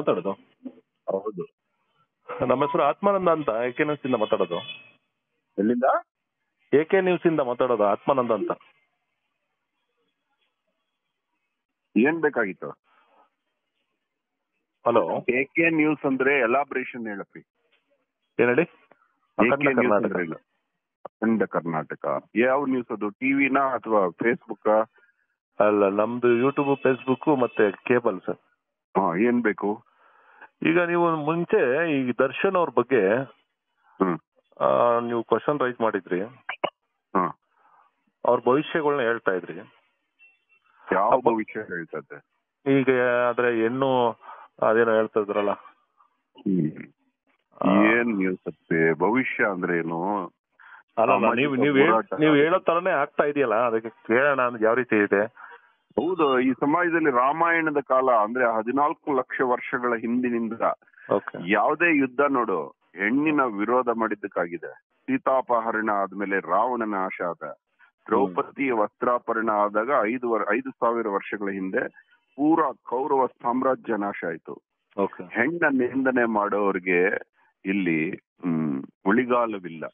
ಮಾತಾಡೋದು? ಹೌದು. ನಮ್ಮ ಹೆಸರು ಆತ್ಮಾನಂದ ಅಂತ, ಏಕೆ ನ್ಯೂಸ್ ಇಂದ ಮಾತಾಡೋದು. ಎಲ್ಲಿಂದ? ಏಕೆ ನ್ಯೂಸ್ ಇಂದ ಮಾತಾಡೋದು, ಆತ್ಮಾನಂದ ಅಂತ. ಏನ್ ಬೇಕಾಗಿತ್ತು? ಹಲೋ, ಏಕೆ ನ್ಯೂಸ್ ಅಂದ್ರೆ ಎಲಾಬ್ರೇಷನ್ ಹೇಳಪ್ಪಿ. ಏನ್ ಹೇಳಿ? ಏಕೆ ನ್ಯೂಸ್ ಕರ್ನಾಟಕ. ಅಂದ್ರೆ ಏನು? ಅಖಂಡ ಕರ್ನಾಟಕ. ಯಾವ ನ್ಯೂಸ್ ಅದು? ಟಿವಿನಾ ಅಥವಾ ಫೇಸ್ಬುಕ್? ಅಲ್ಲ, ನಮ್ದು ಯೂಟ್ಯೂಬ್, ಫೇಸ್ಬುಕ್ ಮತ್ತೆ ಕೇಬಲ್ ಸರ್. ಏನ್ ಬೇಕು? ಈಗ ನೀವು ಮುಂಚೆ ಈ ದರ್ಶನ್ ಅವ್ರ ಬಗ್ಗೆ ನೀವು ಕ್ವಶನ್ ರೈಸ್ ಮಾಡಿದ್ರಿ. ಅವ್ರ ಭವಿಷ್ಯಗಳನ್ನ ಹೇಳ್ತಾ ಇದ್ರಿ. ಯಾವ ಭವಿಷ್ಯ ಹೇಳ್ತಾ ಇದ್ದೆ? ಈಗ ಆದ್ರೆ ಹೆಣ್ಣು ಅದೇನೋ ಹೇಳ್ತಾ ಇದ್ರಲ್ಲ. ಏನ್ ನ್ಯೂಸ್ ಭವಿಷ್ಯ ಅಂದ್ರೆ ಏನು? ಅಲ್ಲ, ನೀವು ಹೇಳೋ ತರನೇ ಆಗ್ತಾ ಇದೆಯಲ್ಲ, ಅದಕ್ಕೆ ಕೇಳೋಣ ಅಂದ್ರೆ ಯಾವ ರೀತಿ ಇದೆ. ಹೌದು, ಈ ಸಮಾಜದಲ್ಲಿ ರಾಮಾಯಣದ ಕಾಲ ಅಂದ್ರೆ 14 ಲಕ್ಷ ವರ್ಷಗಳ ಹಿಂದಿನಿಂದ ಯಾವುದೇ ಯುದ್ಧ ನೋಡು, ಹೆಣ್ಣಿನ ವಿರೋಧ ಮಾಡಿದ್ದಕ್ಕಾಗಿದೆ. ಸೀತಾಪಹರಣ ಆದ್ಮೇಲೆ ರಾವಣ ನಾಶ ಆದ, ದ್ರೌಪದಿಯ ವಸ್ತ್ರಾಪರಣ ಆದಾಗ 5,000 ವರ್ಷಗಳ ಹಿಂದೆ ಪೂರಾ ಕೌರವ ಸಾಮ್ರಾಜ್ಯ ನಾಶ ಆಯ್ತು. ಹೆಣ್ಣ ನಿಂದನೆ ಮಾಡೋರ್ಗೆ ಇಲ್ಲಿ ಉಳಿಗಾಲವಿಲ್ಲ.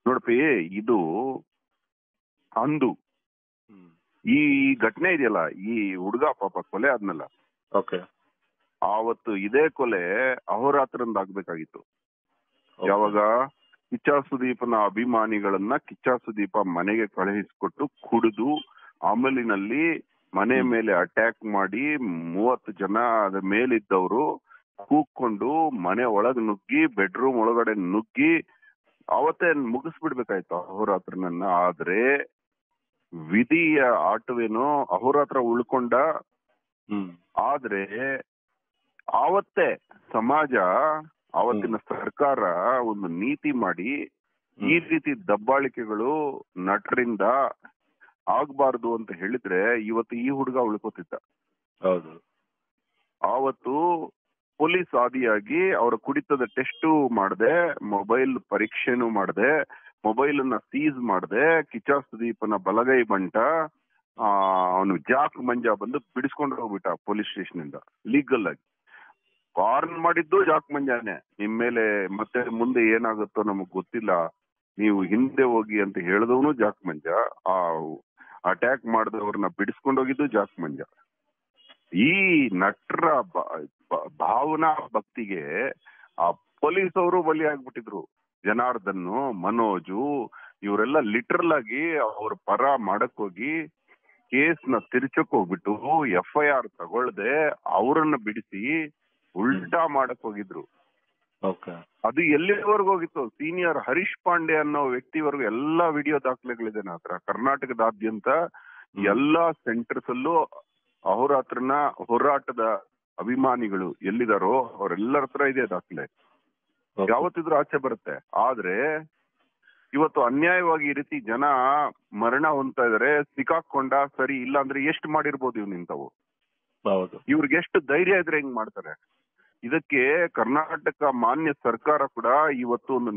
ನೋಡಪಿ, ಇದು ಅಂದು ಈ ಘಟನೆ ಇದೆಯಲ್ಲ, ಈ ಹುಡುಗ ಪಾಪ ಕೊಲೆ ಆದ್ನಲ್ಲ, ಆವತ್ತು ಇದೇ ಕೊಲೆ ಅಹೋರಾತ್ರಂದ ಆಗ್ಬೇಕಾಗಿತ್ತು. ಯಾವಾಗ ಕಿಚ್ಚ ಸುದೀಪನ ಅಭಿಮಾನಿಗಳನ್ನ ಕಿಚ್ಚ ಸುದೀಪ ಮನೆಗೆ ಕಳುಹಿಸಿಕೊಟ್ಟು ಕುಡಿದು ಅಮಲಿನಲ್ಲಿ ಮನೆ ಮೇಲೆ ಅಟ್ಯಾಕ್ ಮಾಡಿ 30 ಜನ ಅದ್ರ ಮೇಲಿದ್ದವರು ಕೂಗ್ಕೊಂಡು ಮನೆ ಒಳಗ್ ನುಗ್ಗಿ ಬೆಡ್ರೂಮ್ ಒಳಗಡೆ ನುಗ್ಗಿ ಅವತ್ತೇ ಮುಗಿಸ್ಬಿಡ್ಬೇಕಾಯ್ತು ಅಹೋರಾತ್ರನನ್ನ. ಆದ್ರೆ ವಿಧಿಯ ಆಟವೇನೋ ಅಹೋರಾತ್ರ ಉಳ್ಕೊಂಡ. ಆದ್ರೆ ಆವತ್ತೇ ಸಮಾಜ, ಆವತ್ತಿನ ಸರ್ಕಾರ ಒಂದು ನೀತಿ ಮಾಡಿ ಈ ರೀತಿ ದಬ್ಬಾಳಿಕೆಗಳು ನಟರಿಂದ ಆಗ್ಬಾರ್ದು ಅಂತ ಹೇಳಿದ್ರೆ ಇವತ್ತು ಈ ಹುಡುಗ ಉಳ್ಕೋತಿದ್ದ. ಹೌದು, ಆವತ್ತು ಪೊಲೀಸ್ ಆದಿಯಾಗಿ ಅವರ ಕುಡಿತದ ಟೆಸ್ಟ್ ಮಾಡದೆ, ಮೊಬೈಲ್ ಪರೀಕ್ಷೆನೂ ಮಾಡದೆ, ಮೊಬೈಲ್ ಅನ್ನ ಸೀಸ್ ಮಾಡದೆ, ಕಿಚ್ಚ ಸುದೀಪನ ಬಲಗೈ ಬಂಟ ಅವನು ಜಾಕ್ ಮಂಜ ಬಂದು ಬಿಡಿಸ್ಕೊಂಡು ಹೋಗ್ಬಿಟ್ಟ ಪೊಲೀಸ್ ಸ್ಟೇಷನ್ ಇಂದ ಲೀಗಲ್ ಆಗಿ. ವಾರ್ನ್ ಮಾಡಿದ್ದು ಜಾಕ್ ಮಂಜಾನೆ, ನಿಮ್ ಮೇಲೆ ಮತ್ತೆ ಮುಂದೆ ಏನಾಗುತ್ತೋ ನಮಗ್ ಗೊತ್ತಿಲ್ಲ, ನೀವು ಹಿಂದೆ ಹೋಗಿ ಅಂತ ಹೇಳಿದವನು ಜಾಕ್ ಮಂಜ, ಆ ಅಟ್ಯಾಕ್ ಮಾಡಿದವ್ರನ್ನ ಬಿಡಿಸ್ಕೊಂಡೋಗಿದ್ದು ಜಾಕ್ ಮಂಜ. ಈ ನಟರ ಭಾವನಾ ಭಕ್ತಿಗೆ ಆ ಪೊಲೀಸ್ ಅವರು ಬಲಿಯಾಗ್ಬಿಟ್ಟಿದ್ರು. ಜನಾರ್ದನ್, ಮನೋಜು ಇವರೆಲ್ಲ ಲಿಟ್ರಲ್ ಆಗಿ ಅವ್ರ ಪರ ಮಾಡಕ್ ಹೋಗಿ ಕೇಸ್ನ ತಿರ್ಚಕ್ ಹೋಗ್ಬಿಟ್ಟು FIR ತಗೊಳ್ದೆ ಅವರನ್ನ ಬಿಡಿಸಿ ಉಲ್ಟಾ ಮಾಡಕ್ ಹೋಗಿದ್ರು. ಅದು ಎಲ್ಲಿವರೆಗೂ ಹೋಗಿತ್ತು? ಸೀನಿಯರ್ ಹರೀಶ್ ಪಾಂಡೆ ಅನ್ನೋ ವ್ಯಕ್ತಿವರೆಗೂ ಎಲ್ಲಾ ವಿಡಿಯೋ ದಾಖಲೆಗಳಿದೆ ಮಾತ್ರ. ಕರ್ನಾಟಕದಾದ್ಯಂತ ಎಲ್ಲಾ ಸೆಂಟರ್ಸ್ ಅಲ್ಲೂ ಅಹೋರಾತ್ರನ ಹೋರಾಟದ ಅಭಿಮಾನಿಗಳು ಎಲ್ಲಿದಾರೋ ಅವರೆಲ್ಲರ ಹತ್ರ ಇದೆ ದಾಖಲೆ. ಯಾವತ್ತಿದ್ರು ಆಚೆ ಬರುತ್ತೆ. ಆದ್ರೆ ಇವತ್ತು ಅನ್ಯಾಯವಾಗಿ ಈ ರೀತಿ ಜನ ಮರಣ ಹೊಂದ್ತಾ ಇದಾರೆ. ಸಿಕ್ಕಾಕೊಂಡ ಸರಿ, ಇಲ್ಲ ಅಂದ್ರೆ ಎಷ್ಟು ಮಾಡಿರ್ಬೋದು ಇವ್ ನಿಂತವು. ಇವ್ರಿಗೆ ಎಷ್ಟು ಧೈರ್ಯ ಇದ್ರೆ ಹೆಂಗ್ ಮಾಡ್ತಾರೆ? ಇದಕ್ಕೆ ಕರ್ನಾಟಕ ಮಾನ್ಯ ಸರ್ಕಾರ ಕೂಡ ಇವತ್ತು ಒಂದು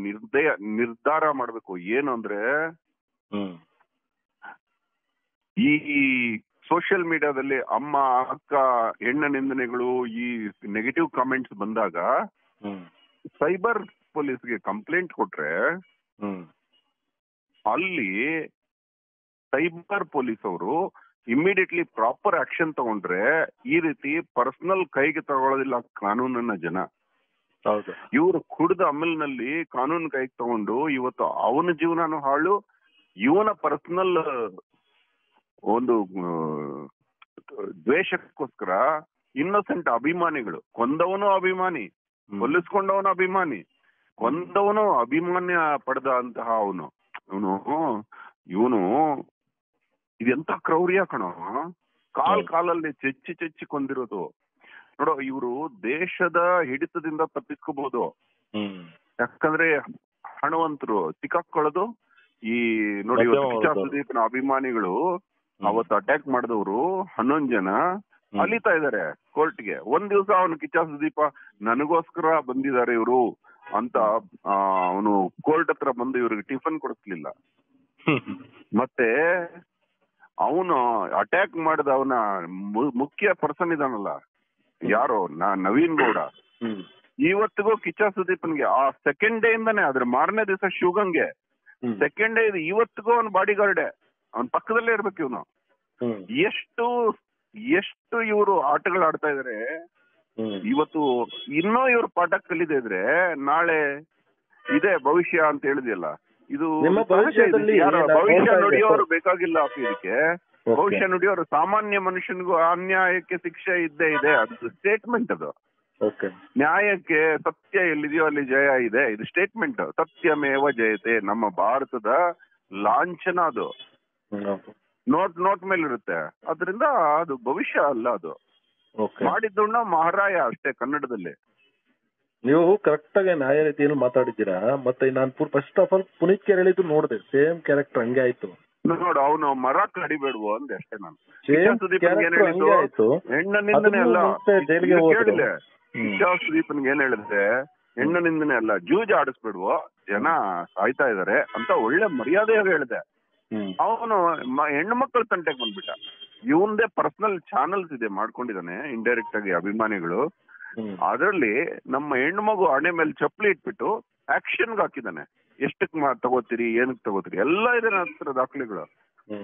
ನಿರ್ಧಾರ ಮಾಡ್ಬೇಕು. ಏನು ಅಂದ್ರೆ, ಈ ಸೋಷಿಯಲ್ ಮೀಡಿಯಾದಲ್ಲಿ ಅಮ್ಮ, ಅಕ್ಕ, ಹೆಣ್ಣ ನಿಂದನೆಗಳು, ಈ ನೆಗೆಟಿವ್ ಕಾಮೆಂಟ್ಸ್ ಬಂದಾಗ ಸೈಬರ್ ಪೊಲೀಸ್ಗೆ ಕಂಪ್ಲೇಂಟ್ ಕೊಟ್ರೆ ಅಲ್ಲಿ ಸೈಬರ್ ಪೊಲೀಸ್ ಅವರು ಇಮಿಡಿಯೇಟ್ಲಿ ಪ್ರಾಪರ್ ಆಕ್ಷನ್ ತಗೊಂಡ್ರೆ ಈ ರೀತಿ ಪರ್ಸನಲ್ ಕೈಗೆ ತಗೊಳ್ಳೋದಿಲ್ಲ ಕಾನೂನನ್ನ ಜನ. ಇವರು ಕುಡಿದ ಅಮಲ್ನಲ್ಲಿ ಕಾನೂನು ಕೈಗೆ ತಗೊಂಡು ಇವತ್ತು ಅವನ ಜೀವನನೂ ಹಾಳು, ಇವನ ಪರ್ಸನಲ್ ಒಂದು ದ್ವೇಷಕ್ಕೋಸ್ಕರ ಇನ್ನೋಸೆಂಟ್ ಅಭಿಮಾನಿಗಳು, ಕೊಂದವನು ಅಭಿಮಾನಿ, ಕೊಲ್ಲಿಸ್ಕೊಂಡವನು ಅಭಿಮಾನಿ, ಕೊಂದವನು ಅಭಿಮಾನ್ಯ ಪಡೆದ ಅಂತಹ ಇವನು ಇದೆಂತ ಕ್ರೌರ್ಯ ಕಣೋ. ಕಾಲಲ್ಲಿ ಚೆಚ್ಚಿ ಕೊಂದಿರೋದು ನೋಡೋ. ಇವರು ದೇಶದ ಹಿಡಿತದಿಂದ ತಪ್ಪಿಸ್ಕೋಬಹುದು, ಯಾಕಂದ್ರೆ ಹಣವಂತರು ಸಿಕ್ಕಾಕೊಳ್ಳೋದು ಈ ನೋಡಿ. ಇವತ್ತು ಕಿಚ್ಚ ಸುದೀಪ್ನ ಅಭಿಮಾನಿಗಳು ಅವತ್ತು ಅಟ್ಯಾಕ್ ಮಾಡಿದವರು 11 ಜನ ಅಲಿತಾ ಇದಾರೆ ಕೋರ್ಟ್ಗೆ. ಒಂದ್ ದಿವಸ ಅವನು ಕಿಚ್ಚ ಸುದೀಪ ನನಗೋಸ್ಕರ ಬಂದಿದ್ದಾರೆ ಇವರು ಅಂತ ಅವನು ಕೋರ್ಟ್ ಹತ್ರ ಬಂದು ಇವ್ರಿಗೆ ಟಿಫನ್ ಕೊಡಿಸ್ಲಿಲ್ಲ. ಮತ್ತೆ ಅವನು ಅಟ್ಯಾಕ್ ಮಾಡಿದ ಅವನ ಮುಖ್ಯ ಪರ್ಸನ್ ಇದಾನಲ್ಲ, ಯಾರೋ ನವೀನ್ ಗೌಡ ಇವತ್ತಿಗೂ ಕಿಚ್ಚ ಸುದೀಪ್ನ್ಗೆ ಆ ಸೆಕೆಂಡ್ ಡೇ ಇಂದಾನೆ ಅದ್ರ ಮಾರನೇ ದಿವಸ ಶಿವಗಂಗೆ ಸೆಕೆಂಡ್ ಡೇ ಇದು ಇವತ್ತಿಗೂ ಅವ್ನ ಬಾಡಿ ಗಾರ್ಡೆ ಅವ್ನ ಪಕ್ಕದಲ್ಲೇ ಇರ್ಬೇಕು ಇವನು. ಎಷ್ಟು ಇವರು ಆಟಗಳು ಆಡ್ತಾ ಇದಾರೆ ಇವತ್ತು. ಇನ್ನೂ ಇವ್ರು ಪಾಠ ಕಲಿದೇ ಇದ್ರೆ ನಾಳೆ ಇದೇ ಭವಿಷ್ಯ ಅಂತ ಹೇಳಿದೆಯಲ್ಲ, ಇದು ಭವಿಷ್ಯ ನುಡಿಯೋರು ಬೇಕಾಗಿಲ್ಲ ಇದಕ್ಕೆ. ಭವಿಷ್ಯ ನುಡಿಯೋರು ಸಾಮಾನ್ಯ ಮನುಷ್ಯನಿಗೂ ಅನ್ಯಾಯಕ್ಕೆ ಶಿಕ್ಷೆ ಇದ್ದೇ ಇದೆ. ಅದು ಸ್ಟೇಟ್ಮೆಂಟ್. ಅದು ನ್ಯಾಯಕ್ಕೆ ಸತ್ಯ ಎಲ್ಲಿದೆಯೋ ಅಲ್ಲಿ ಜಯ ಇದೆ. ಇದು ಸ್ಟೇಟ್ಮೆಂಟ್. ಸತ್ಯಮೇವ ಜಯತೆ ನಮ್ಮ ಭಾರತದ ಲಾಂಛನ. ಅದು ನೋಟ್ ಮೇಲೆ ಇರುತ್ತೆ. ಅದರಿಂದ ಅದು ಭವಿಷ್ಯ ಅಲ್ಲ. ಅದು ಮಾಡಿದ್ದುಣ್ಣ ಮಹಾರಾಯ ಅಷ್ಟೇ ಕನ್ನಡದಲ್ಲಿ. ನೀವು ಕರೆಕ್ಟ್ ಆಗಿ ನ್ಯಾಯ ರೀತಿಯಲ್ಲಿ ಮಾತಾಡಿದ್ದೀರಾ. ಮತ್ತೆ ನಾನು first of all Puneeth care ಹೇಳಿದ್ದು ನೋಡಿದೆ, ಸೇಮ್ ಕ್ಯಾರೆಕ್ಟರ್ ಹಂಗೆ ಆಯ್ತು. ನೋಡು, ಅವನು ಮರ ಕಡಿಬೇಡ್ವು ಅಂದೆ ಅಷ್ಟೇ ನಾನು. ಹೆಣ್ಣನಿಂದನೇ ಅಲ್ಲ ಕೇಳಿದೆ. ಸುದೀಪನ್ಗೆ ಏನ್ ಹೇಳಿದ್ರೆ, ಹೆಣ್ಣನಿಂದನೇ ಅಲ್ಲ ಜೂಜ್ ಆಡಿಸ್ಬಿಡ್ವು, ಜನ ಸಾಯ್ತಾ ಇದಾರೆ ಅಂತ ಒಳ್ಳೆ ಮರ್ಯಾದೆಯಾಗಿ ಹೇಳಿದೆ. ಅವನು ಹೆಣ್ಣು ಮಕ್ಕಳ ತಂಟೆಗೆ ಬಂದ್ಬಿಟ್ಟ. ಇವಂದೇ ಪರ್ಸನಲ್ ಚಾನಲ್ಸ್ ಇದೆ ಮಾಡ್ಕೊಂಡಿದ್ದಾನೆ ಇಂಡೈರೆಕ್ಟ್ ಆಗಿ ಅಭಿಮಾನಿಗಳು. ಅದರಲ್ಲಿ ನಮ್ಮ ಹೆಣ್ಣು ಮಗು ಹಣೆ ಮೇಲೆ ಚಪ್ಪಲಿ ಇಟ್ಬಿಟ್ಟು ಆಕ್ಷನ್ಗೆ ಹಾಕಿದ್ದಾನೆ. ಎಷ್ಟಕ್ ತಗೋತೀರಿ, ಏನಕ್ ತಗೋತೀರಿ ಎಲ್ಲ ಇದೆ ನನ್ನ ಹತ್ರ ದಾಖಲೆಗಳು.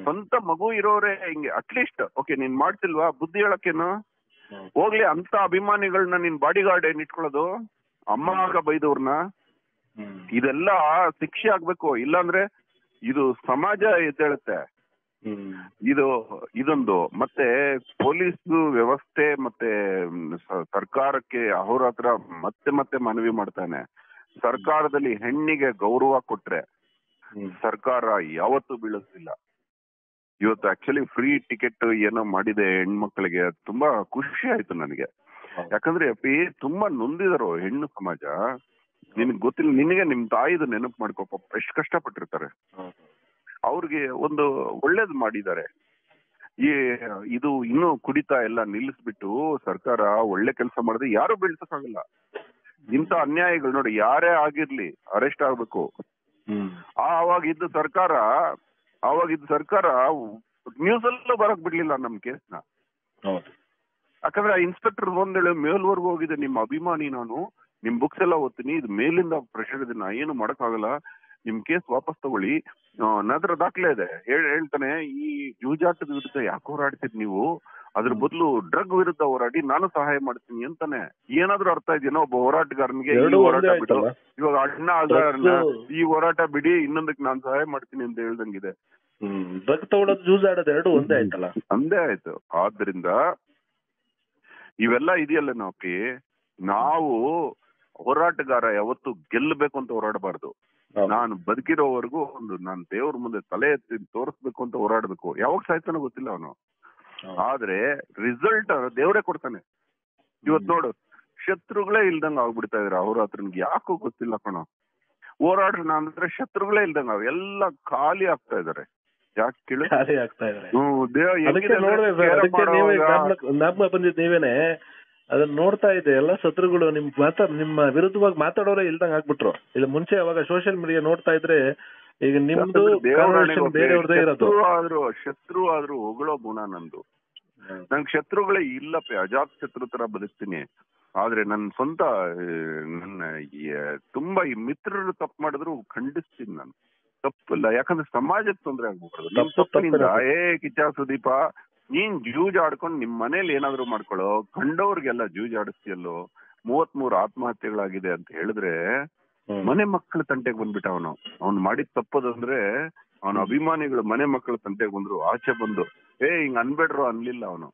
ಸ್ವಂತ ಮಗು ಇರೋರೆ ಹಿಂಗೆ. ಅಟ್ಲೀಸ್ಟ್ ಓಕೆ ನೀನ್ ಮಾಡ್ತಿಲ್ವಾ ಬುದ್ಧಿ ಹೇಳಕ್ಕೇನು ಹೋಗ್ಲಿ ಅಂತ ಅಭಿಮಾನಿಗಳನ್ನ ನಿನ್ ಬಾಡಿ ಗಾರ್ಡ್ ಏನ್ ಇಟ್ಕೊಳ್ಳೋದು, ಅಮ್ಮ ಆಗ ಬೈದವ್ರನ್ನ. ಇದೆಲ್ಲ ಶಿಕ್ಷೆ ಆಗ್ಬೇಕು. ಇಲ್ಲಾಂದ್ರೆ ಇದು ಸಮಾಜ ಎದ್ದೇಳುತ್ತೆ. ಇದೊಂದು ಮತ್ತೆ ಪೊಲೀಸ್ ವ್ಯವಸ್ಥೆ ಮತ್ತೆ ಸರ್ಕಾರಕ್ಕೆ ಅಹೋರಾತ್ರ ಮತ್ತೆ ಮನವಿ ಮಾಡ್ತಾನೆ. ಸರ್ಕಾರದಲ್ಲಿ ಹೆಣ್ಣಿಗೆ ಗೌರವ ಕೊಟ್ರೆ ಸರ್ಕಾರ ಯಾವತ್ತೂ ಬೀಳಿಸ್ತಿಲ್ಲ. ಇವತ್ತು ಆಕ್ಚುಲಿ ಫ್ರೀ ಟಿಕೆಟ್ ಏನೋ ಮಾಡಿದೆ ಹೆಣ್ಮಕ್ಳಿಗೆ, ತುಂಬಾ ಖುಷಿ ಆಯ್ತು ನನಗೆ. ಯಾಕಂದ್ರೆ ಅಪ್ಪಿ ತುಂಬಾ ನೊಂದಿದಾರೋ ಹೆಣ್ಣು ಸಮಾಜ. ನಿನ್ಗೆ ಗೊತ್ತಿಲ್ಲ, ನಿನಗೆ ನಿಮ್ ತಾಯಿದು ನೆನಪು ಮಾಡ್ಕೋಪ, ಎಷ್ಟು ಕಷ್ಟಪಟ್ಟಿರ್ತಾರೆ. ಅವ್ರಿಗೆ ಒಂದು ಒಳ್ಳೇದು ಮಾಡಿದ್ದಾರೆ. ಇದು ಇನ್ನು ಕುಡಿತಾ ಎಲ್ಲ ನಿಲ್ಲಿಸ್ಬಿಟ್ಟು ಸರ್ಕಾರ ಒಳ್ಳೆ ಕೆಲಸ ಮಾಡಿದ್ರೆ ಯಾರು ಬೀಳ್ಸಕ್ಕಾಗಲ್ಲ. ಇಂಥ ಅನ್ಯಾಯಗಳು ನೋಡಿ, ಯಾರೇ ಆಗಿರ್ಲಿ ಅರೆಸ್ಟ್ ಆಗ್ಬೇಕು. ಆವಾಗಿದ್ದ ಸರ್ಕಾರ ನ್ಯೂಸ್ ಅಲ್ಲೂ ಬರಕ್ ಬಿಡ್ಲಿಲ್ಲ ನಮ್ ಕೇಸ್ನ. ಯಾಕಂದ್ರೆ ಇನ್ಸ್ಪೆಕ್ಟರ್ ಒಂದೇಳು ಮೇಲ್ವರೆಗೂ ಹೋಗಿದೆ, ನಿಮ್ಮ ಅಭಿಮಾನಿ ನಾನು, ನಿಮ್ ಬುಕ್ಸ್ ಎಲ್ಲ ಓದ್ತೀನಿ, ಇದು ಮೇಲಿಂದ ಪ್ರೆಷರ್ ಇದೆ, ನಾ ಏನು ಮಾಡಕ್ ಆಗಲ್ಲ, ನಿಮ್ ಕೇಸ್ ವಾಪಸ್ ತಗೊಳ್ಳಿ, ನಂತರ ದಾಖಲೆ ಇದೆ. ಹೇಳ್ತಾನೆ ಈ ಜೂಜಾಟದ ವಿರುದ್ಧ ಯಾಕೆ ಹೋರಾಡ್ತೀರಿ ನೀವು, ಅದ್ರ ಬದಲು ಡ್ರಗ್ ವಿರುದ್ಧ ಹೋರಾಡಿ ನಾನು ಸಹಾಯ ಮಾಡ್ತೀನಿ ಅಂತಾನೆ. ಏನಾದ್ರೂ ಅರ್ಥ ಇದೆಯೋ ಒಬ್ಬ ಹೋರಾಟಗಾರನಿಗೆ ಈ ಹೋರಾಟ ಬಿಡು, ಇವಾಗ ಅಣ್ಣ ಆಧಾರನ ಈ ಹೋರಾಟ ಬಿಡಿ, ಇನ್ನೊಂದಕ್ಕೆ ನಾನ್ ಸಹಾಯ ಮಾಡ್ತೀನಿ ಅಂತ ಹೇಳ್ದಂಗಿದೆ. ಡ್ರಗ್ ತಗೊಳ್ಳೋದು ಜೂಜ್ ಆಡೋದು ಎರಡು ಒಂದೇ ಆಯ್ತಲ್ಲ. ಒಂದೇ ಆಯ್ತು. ಆದ್ರಿಂದ ಇವೆಲ್ಲ ಇದೆಯಲ್ಲ ನಾವು ಹೋರಾಟಗಾರ ಯಾವತ್ತು ಗೆಲ್ಲಬೇಕು ಅಂತ ಹೋರಾಡಬಾರ್ದು. ನಾನು ಬದುಕಿರೋವರೆಗೂ ನಾನು ದೇವ್ರ ಮುಂದೆ ತಲೆ ಎತ್ತಿ ತೋರಿಸ್ಬೇಕು ಅಂತ ಹೋರಾಡ್ಬೇಕು. ಯಾವಾಗ ಸಾಯ್ತಾನೋ ಗೊತ್ತಿಲ್ಲ ಅವನು. ಆದ್ರೆ ರಿಸಲ್ಟ್ ದೇವ್ರೇ ಕೊಡ್ತಾನೆ. ಇವತ್ ನೋಡು, ಶತ್ರುಗಳೇ ಇಲ್ದಂಗ ಆಗ್ಬಿಡ್ತಾ ಇದಾರೆ ಅವ್ರ ಹತ್ರನ್ಗೆ, ಯಾಕೋ ಗೊತ್ತಿಲ್ಲ ಕಣೋ. ಹೋರಾಡ್ರಣ ಅಂದ್ರೆ ಶತ್ರುಗಳೇ ಇಲ್ದಂಗ ಎಲ್ಲ ಖಾಲಿ ಆಗ್ತಾ ಇದಾರೆ. ಯಾಕೆ ಕೇಳಿ ನೀವೇನೆ ಅದನ್ನ ನೋಡ್ತಾ ಇದೆ. ಎಲ್ಲ ಶತ್ರುಗಳು ನಿಮ್ಮ ವಿರುದ್ಧವಾಗಿ ಮಾತಾಡೋರೇ ಇಲ್ದಂಗ ಆಗ್ಬಿಟ್ರು. ಇಲ್ಲ ಮುಂಚೆ ಅವಾಗ ಸೋಷಿಯಲ್ ಮೀಡಿಯಾ ನೋಡ್ತಾ ಇದ್ರೆ ಈಗ ನಿಮ್ದು ಬೇರೆಯವ್ರದೇ ಇರೋದು. ಶತ್ರು ಆದ್ರೂ ಹೊಗಳೋ ಗುಣ ನಂದು. ನಂಗೆ ಶತ್ರುಗಳೇ ಇಲ್ಲಪ್ಪ, ಅಜಾತ್ ಶತ್ರು ತರ ಬದುಕ್ತೀನಿ. ಆದ್ರೆ ನನ್ನ ಸ್ವಂತ ನನ್ನ ತುಂಬಾ ಈ ಮಿತ್ರರು ತಪ್ಪು ಮಾಡಿದ್ರು ಖಂಡಿಸ್ತೀನಿ ನಾನು. ತಪ್ಪಿಲ್ಲ, ಯಾಕಂದ್ರೆ ಸಮಾಜಕ್ಕೆ ತೊಂದರೆ ಆಗ್ಬಿಡ್ತದೆ. ಕಿಚ್ಚ ಸುದೀಪ, ನೀನ್ ಜೂಜ್ ಆಡ್ಕೊಂಡು ನಿಮ್ ಮನೇಲಿ ಏನಾದ್ರು ಮಾಡ್ಕೊಳ್ಳೋ, ಕಂಡವ್ರಿಗೆಲ್ಲ ಜೂಜ್ ಆಡಿಸ್ತಿಯಲ್ಲೋ. 33 ಆತ್ಮಹತ್ಯೆಗಳಾಗಿದೆ ಅಂತ ಹೇಳಿದ್ರೆ ಮನೆ ಮಕ್ಕಳ ತಂಟೆಗೆ ಬಂದ್ಬಿಟ್ಟ ಅವ್ನು ಮಾಡಿದ ತಪ್ಪದಂದ್ರೆ, ಅವನ ಅಭಿಮಾನಿಗಳು ಮನೆ ಮಕ್ಕಳ ತಂಟೆಗೆ ಬಂದ್ರು. ಆಚೆ ಬಂದು ಹಿಂಗ್ ಅನ್ಬೇಡ್ರು ಅನ್ಲಿಲ್ಲ ಅವನು.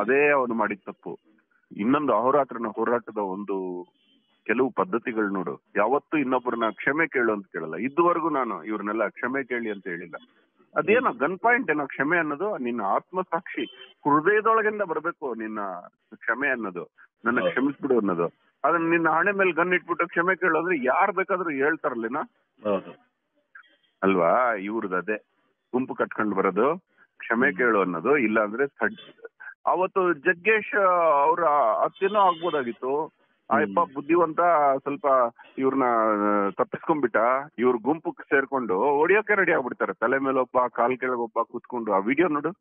ಅದೇ ಅವನು ಮಾಡಿದ ತಪ್ಪು. ಇನ್ನೊಂದು ಅಹೋರಾತ್ರನ ಹೋರಾಟದ ಒಂದು ಕೆಲವು ಪದ್ಧತಿಗಳು ನೋಡು, ಯಾವತ್ತೂ ಇನ್ನೊಬ್ಬರನ್ನ ಕ್ಷಮೆ ಕೇಳು ಅಂತ ಕೇಳಲ್ಲ. ಇದುವರೆಗೂ ನಾನು ಇವ್ರನ್ನೆಲ್ಲ ಕ್ಷಮೆ ಕೇಳಿ ಅಂತ ಹೇಳಿಲ್ಲ. ಅದೇನೋ ಗನ್ ಪಾಯಿಂಟ್ ಏನೋ ಕ್ಷಮೆ ಅನ್ನೋದು ನಿನ್ನ ಆತ್ಮಸಾಕ್ಷಿ ಹೃದಯದೊಳಗಿಂದ ಬರ್ಬೇಕು. ನಿನ್ನ ಕ್ಷಮೆ ಅನ್ನೋದು, ನನ್ನ ಕ್ಷಮಿಸ್ಬಿಡು ಅನ್ನೋದು. ಅದನ್ನ ನಿನ್ನ ಹಣೆ ಮೇಲೆ ಗನ್ ಇಟ್ಬಿಟ್ಟು ಕ್ಷಮೆ ಕೇಳೋದ್ರೆ ಯಾರು ಬೇಕಾದ್ರೂ ಹೇಳ್ತಾರಲ್ಲೇನಾ ಅಲ್ವಾ? ಇವ್ರದ್ದು ಅದೇ ಗುಂಪು ಕಟ್ಕೊಂಡು ಬರೋದು, ಕ್ಷಮೆ ಕೇಳು ಅನ್ನೋದು. ಇಲ್ಲ ಅಂದ್ರೆ ಅವತ್ತು ಜಗ್ಗೇಶ್ ಅವ್ರ ಹತ್ಯೆನೂ ಆಗ್ಬೋದಾಗಿತ್ತು. ಆಯಪ್ಪ ಬುದ್ಧಿವಂತ ಸ್ವಲ್ಪ ಇವ್ರನ್ನ ತಪ್ಪಿಸ್ಕೊಂಡ್ಬಿಟ್ಟ. ಇವ್ರ ಗುಂಪು ಸೇರ್ಕೊಂಡು ಹೊಡಿಯೋಕೆ ರೆಡಿ ಆಗ್ಬಿಡ್ತಾರೆ. ತಲೆ ಮೇಲೆ ಒಬ್ಬ, ಕಾಲ್ ಕೆಳಗೆ ಒಬ್ಬ ಕೂತ್ಕೊಂಡು. ಆ ವಿಡಿಯೋ ನೋಡು,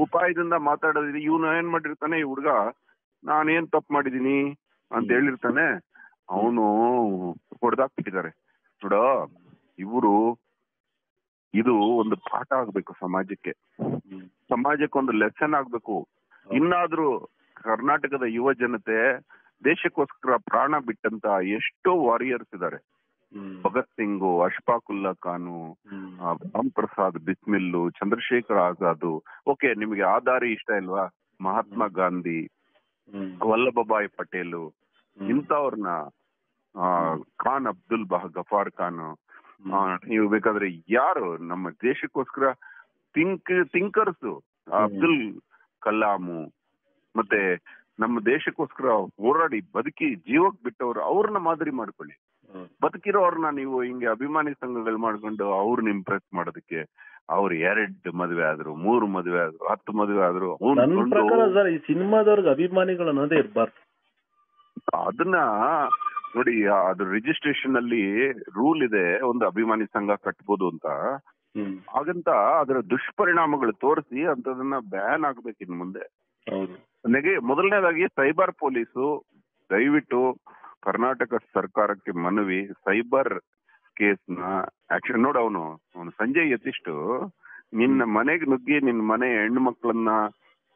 ಉಪಾಯದಿಂದ ಮಾತಾಡೋದಿದೆ. ಇವನು ಏನ್ ಮಾಡಿರ್ತಾನೆ, ಈ ಹುಡ್ಗ ನಾನೇನ್ ತಪ್ಪು ಮಾಡಿದೀನಿ ಅಂತ ಹೇಳಿರ್ತಾನೆ, ಅವನು ಹೊಡೆದಾಕ್ಬಿಟ್ಟಿದ್ದಾರೆ ನೋಡ. ಇವರು ಇದು ಒಂದು ಪಾಠ ಆಗ್ಬೇಕು ಸಮಾಜಕ್ಕೆ ಒಂದು ಲೆಸನ್ ಆಗ್ಬೇಕು. ಇನ್ನಾದ್ರೂ ಕರ್ನಾಟಕದ ಯುವ ಜನತೆ ದೇಶಕ್ಕೋಸ್ಕರ ಪ್ರಾಣ ಬಿಟ್ಟಂತ ಎಷ್ಟೋ ವಾರಿಯರ್ಸ್ ಇದ್ದಾರೆ. ಭಗತ್ ಸಿಂಗ್, ಅಶ್ಫಾಕ್ ಉಲ್ಲಾ ಖಾನು, ರಾಮ್ ಪ್ರಸಾದ್ ಬಿಸ್ಮಿಲ್ಲು, ಚಂದ್ರಶೇಖರ್ ಆಜಾದ್. ಓಕೆ, ನಿಮ್ಗೆ ಆ ದಾರಿ ಇಷ್ಟ ಇಲ್ವಾ? ಮಹಾತ್ಮ ಗಾಂಧಿ, ವಲ್ಲಭಭಾಯಿ ಪಟೇಲ್, ಇಂಥವ್ರನ್ನ, ಖಾನ್ ಅಬ್ದುಲ್ ಗಫಾರ್ ಖಾನ್, ನೀವು ಬೇಕಾದ್ರೆ ಯಾರು ನಮ್ಮ ದೇಶಕ್ಕೋಸ್ಕರ ಥಿಂಕರ್ಸ್, ಅಬ್ದುಲ್ ಕಲಾಮು, ಮತ್ತೆ ನಮ್ಮ ದೇಶಕ್ಕೋಸ್ಕರ ಹೋರಾಡಿ ಬದುಕಿ ಜೀವಕ್ ಬಿಟ್ಟವ್ರು, ಅವ್ರನ್ನ ಮಾದರಿ ಮಾಡ್ಕೊಳ್ಳಿ. ಬದುಕಿರೋರ್ನ ನೀವು ಹಿಂಗೆ ಅಭಿಮಾನಿ ಸಂಘಗಳು ಮಾಡ್ಕೊಂಡು ಅವ್ರನ್ನ ಇಂಪ್ರೆಸ್ ಮಾಡೋದಕ್ಕೆ, ಅವ್ರು 2 ಮದ್ವೆ ಆದ್ರು, 3 ಮದ್ವೆ ಆದ್ರು, 10 ಮದ್ವೆ ಆದ್ರು, ನನ್ನ ಪ್ರಕಾರ ಸರ್ ಈ ಸಿನಿಮಾದವ್ರಿಗೆ ಅಭಿಮಾನಿಗಳು ಅನ್ನೋದೇ ಇರ್ಬಾರ್ದು. ಅದನ್ನ ನೋಡಿ, ಅದು ರಿಜಿಸ್ಟ್ರೇಷನ್ ಅಲ್ಲಿ ರೂಲ್ ಇದೆ, ಒಂದು ಅಭಿಮಾನಿ ಸಂಘ ಕಟ್ಬೋದು ಅಂತ. ಹಾಗಂತ ಅದರ ದುಷ್ಪರಿಣಾಮಗಳು ತೋರಿಸಿ ಅಂತದನ್ನ ಬ್ಯಾನ್ ಆಗ್ಬೇಕು ಇನ್ ಮುಂದೆ. ಮೊದಲನೇದಾಗಿ ಸೈಬರ್ ಪೊಲೀಸು ದಯವಿಟ್ಟು ಕರ್ನಾಟಕ ಸರ್ಕಾರಕ್ಕೆ ಮನವಿ, ಸೈಬರ್ ಕೇಸ್ ನ ಆಕ್ಷನ್. ನೋಡ, ಅವನು ಸಂಜಯ್ ಯತಿಷ್ಟು ನಿನ್ನ ಮನೆಗೆ ನುಗ್ಗಿ ನಿನ್ನ ಮನೆ ಹೆಣ್ಣು ಮಕ್ಕಳನ್ನ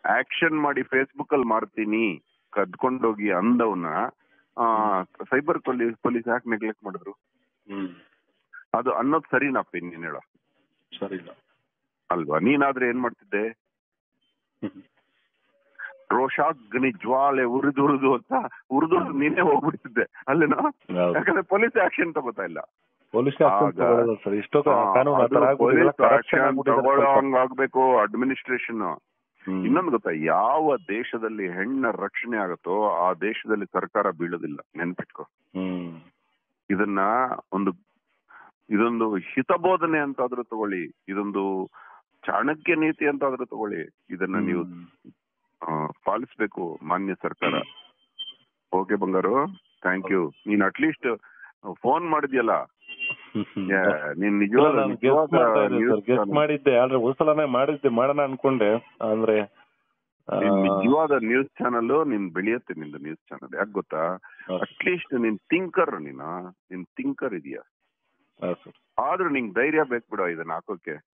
ಆಕ್ಷನ್ ಮಾಡಿ ಫೇಸ್ಬುಕ್ ಅಲ್ಲಿ ಮಾರ್ತೀನಿ ಕದ್ಕೊಂಡೋಗಿ ಅಂದವನ್ನ ಸೈಬರ್ ಪೊಲೀಸ್ ಯಾಕೆ ನೆಗ್ಲೆಕ್ಟ್ ಮಾಡಿದ್ರು? ಅದು ಅನ್ನೋದು ಸರಿನಪ್ಪ? ನೀನ್ ಹೇಳ, ಸರಿ ಇಲ್ಲ ಅಲ್ವಾ? ನೀನಾದ್ರೆ ಏನ್ ಮಾಡ್ತಿದ್ದೆ? ರೋಷಾಗ್ನಿ ಜ್ವಾಲೆ ಉರಿದುರಿದು ಅಂತ ಉರಿದು ನೀನೇ ಹೋಗ್ಬಿಡ್ತಿದ್ದೆ ಅಲ್ಲೇನೋ. ಯಾಕಂದ್ರೆ ಪೊಲೀಸ್ ಆಕ್ಷನ್ ತಗೋತಾ ಇಲ್ಲ. ಪೊಲೀಸ್ ಆಕ್ಷನ್ ತಗೊಳ್ಳೋಂಗಾಗ್ಬೇಕು ಅಡ್ಮಿನಿಸ್ಟ್ರೇಷನ್. ಇನ್ನೊಂದು ಗೊತ್ತಾ, ಯಾವ ದೇಶದಲ್ಲಿ ಹೆಣ್ಣ ರಕ್ಷಣೆ ಆಗುತ್ತೋ ಆ ದೇಶದಲ್ಲಿ ಸರ್ಕಾರ ಬೀಳೋದಿಲ್ಲ, ನೆನ್ಪಿಟ್ಕೋ. ಇದೊಂದು ಹಿತಬೋಧನೆ ಅಂತಾದ್ರೂ ತಗೊಳ್ಳಿ, ಇದೊಂದು ಚಾಣಕ್ಯ ನೀತಿ ಅಂತಾದ್ರೂ ತಗೊಳ್ಳಿ, ಇದನ್ನ ನೀವು ಪಾಲಿಸ್ಬೇಕು ಮಾನ್ಯ ಸರ್ಕಾರ. ಓಕೆ ಬಂಗಾರು, ಥ್ಯಾಂಕ್ ಯು. ನೀನ್ ಅಟ್ಲೀಸ್ಟ್ ಫೋನ್ ಮಾಡಿದ್ಯಲ್ಲ, ನೀನ್ ಮಾಡಿದ್ದೆ ಆದ್ರೆ ಒಂದ್ಸಲನೇ ಮಾಡೋಣ ಅನ್ಕೊಂಡೆ. ಅಂದ್ರೆ ನಿಜವಾದ ನ್ಯೂಸ್ ಚಾನಲ್ ನಿನ್ ಬೆಳೆಯುತ್ತೆ, ನಿಂದು ನ್ಯೂಸ್ ಚಾನಲ್. ಯಾಕೆ ಗೊತ್ತಾ? ಅಟ್ಲೀಸ್ಟ್ ನಿನ್ ಥಿಂಕರ್ ಇದೆಯಾ, ಆದ್ರೂ ನಿಂಗ್ ಧೈರ್ಯ ಬೇಕು ಬಿಡೋ ಇದನ್ನ ಹಾಕೋಕೆ.